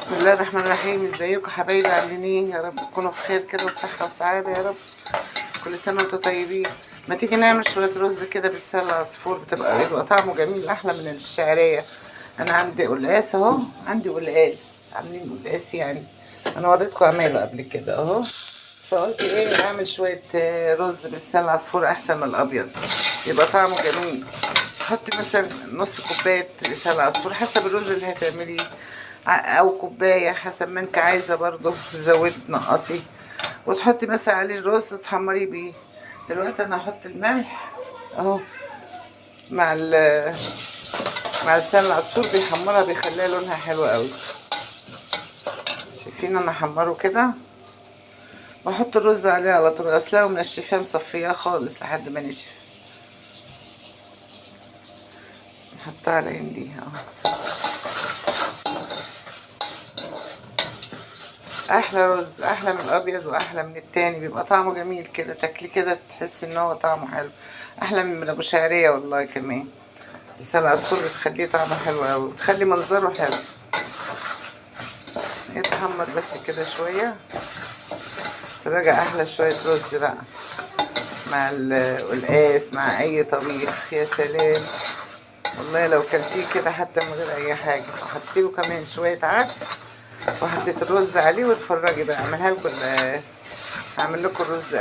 بسم الله الرحمن الرحيم. ازيكم حبايبي؟ عاملين ايه؟ يا رب تكونوا بخير كده وصحة وسعادة يا رب. كل سنة وانتم طيبين. ما تيجي نعمل شوية رز كده بالسلة عصفور، بيبقى طعمه جميل احلى من الشعرية. انا عندي قلقاس اهو، عندي قلقاس، عاملين قلقاس يعني. انا وريتكم اعمله قبل كده اهو، فقلت ايه اعمل شوية رز بالسلة عصفور احسن من الابيض، يبقى طعمه جميل. حطي مثلا نص كوباية لسان عصفور حسب الرز اللي هتعمليه، او كوباية حسب ما انت عايزة برضو، زودي تنقصي. وتحطي مثلا عليه الرز تحمريه بيه. دلوقتي انا هحط الملح اهو مع مع لسان العصفور، بيحمرها بيخليها لونها حلو قوي. شايفين انا حمره كده، واحط الرز عليه على طول، غسلاه ومنشفاه مصفياه خالص لحد ما نشف. نحطها على عندي اهو. احلى رز، احلى من الابيض واحلى من التاني، بيبقى طعمه جميل كده، تاكلي كده تحس ان هو طعمه حلو، احلى من ابو شعريه والله. كمان لسان العصفور بتخليه طعمه حلو قوي، بتخلي منظره حلو. يتحمر بس كده شويه، تراجع احلى شويه رز بقى مع القلقاس مع اي طبيخ. يا سلام والله لو كلتيه كده حتى من غير اي حاجه. وحطيله كمان شويه عدس، وحطيت الرز عليه. واتفرجي بقى اعملها لكم، هعمل لكم الرز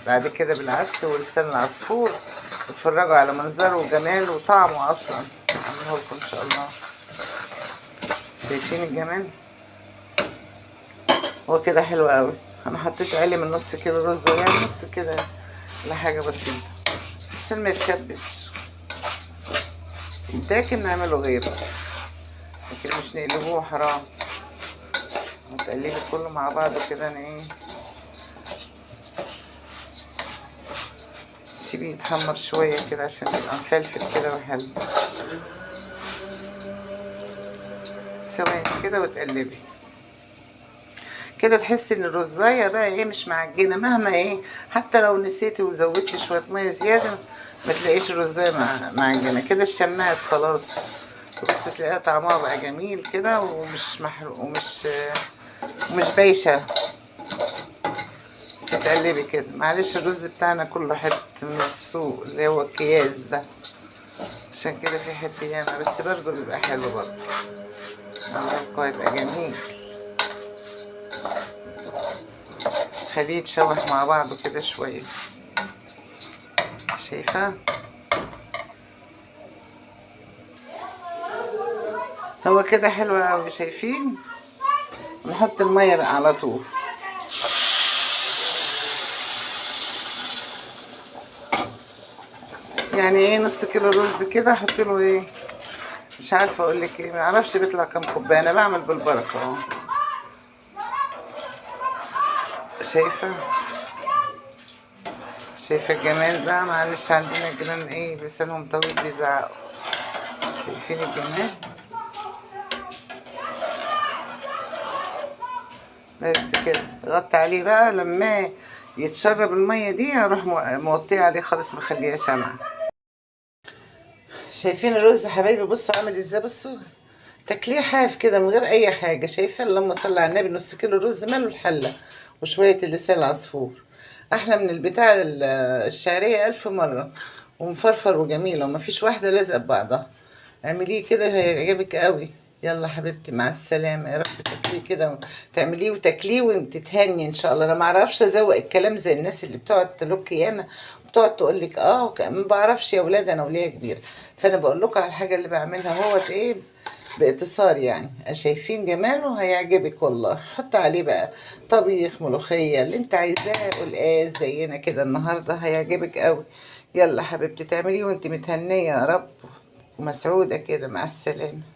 بعد كده بالعدس ولسان العصفور، واتفرجوا على منظره وجماله وطعمه اصلا. هعمله لكم ان شاء الله. شايفين الجمال؟ هو كده حلو قوي. انا حطيت عليه من نص كيلو رز، يعني نص كده لحاجه بسيطه عشان ما يتكبش. يتاكل نعمله غيره، لكن مش نقلبوه حرام. هتقلبي كله مع بعضه كده. انا ايه، سيبيه يتحمر شويه كده عشان يبقى مفلفل كده وحلو. ثواني كده وتقلبي كده، تحسي ان الرزايه بقى ايه مش معجنه. مهما ايه، حتى لو نسيتي وزودتي شويه ميه زياده ما تلاقيش الرزايه معجنه كده. الشماعه خلاص، بس تلاقيها طعمها بقى جميل كده، ومش محروق ومش بايشه. بس تقلبي كده. معلش الرز بتاعنا كله حته من السوق اللي هو الكياس ده، عشان كده في حته ياما، بس برضه بيبقى حلو برضه. الله يبقى جميل. خليه يتشوح مع بعضه كده شويه. شايفه هو كده حلو قوي؟ شايفين؟ نحط الميه بقى على طول. يعني ايه نص كيلو رز كده احط له ايه، مش عارفه اقول لك ايه، ما اعرفش بيطلع كام كوبايه. انا بعمل بالبركه اهو. شايفه؟ شايفه الجمال بقى؟ معلش عندنا جيران ايه لسانهم طويل بيزعقوا. شايفين الجمال؟ بس كده غطي عليه بقى. لما يتشرب الميه دي هروح موطيه عليه خالص، مخليه شمعة. شايفين الرز يا حبايبي؟ بصوا عامل ازاي، بصوا تاكليه حاف كده من غير اي حاجه. شايفه؟ اللهم صل على النبي. نص كيلو رز ماله الحله، وشويه اللسان العصفور احلى من البتاع الشعريه الف مره، ومفرفر وجميله ومفيش واحده لازقه ببعضها. اعمليه كده هيعجبك قوي. يلا حبيبتي مع السلامه، يا رب تاكليه كده، تعمليه وتاكليه وانت تهني ان شاء الله. انا ما اعرفش ازوق الكلام زي الناس اللي بتقعد تلوك ياما وبتقعد تقول لك ما بعرفش يا ولاد، انا وليا كبيره. فانا بقول لكم على الحاجه اللي بعملها هو ايه باختصار يعني. شايفين جماله؟ هيعجبك والله. حط عليه بقى طبيخ، ملوخيه، اللي انت عايزاه، قلقاس زينا كده النهارده، هيعجبك قوي. يلا حبيبتي تعمليه وانت متهنيه يا رب ومسعوده كده. مع السلامه.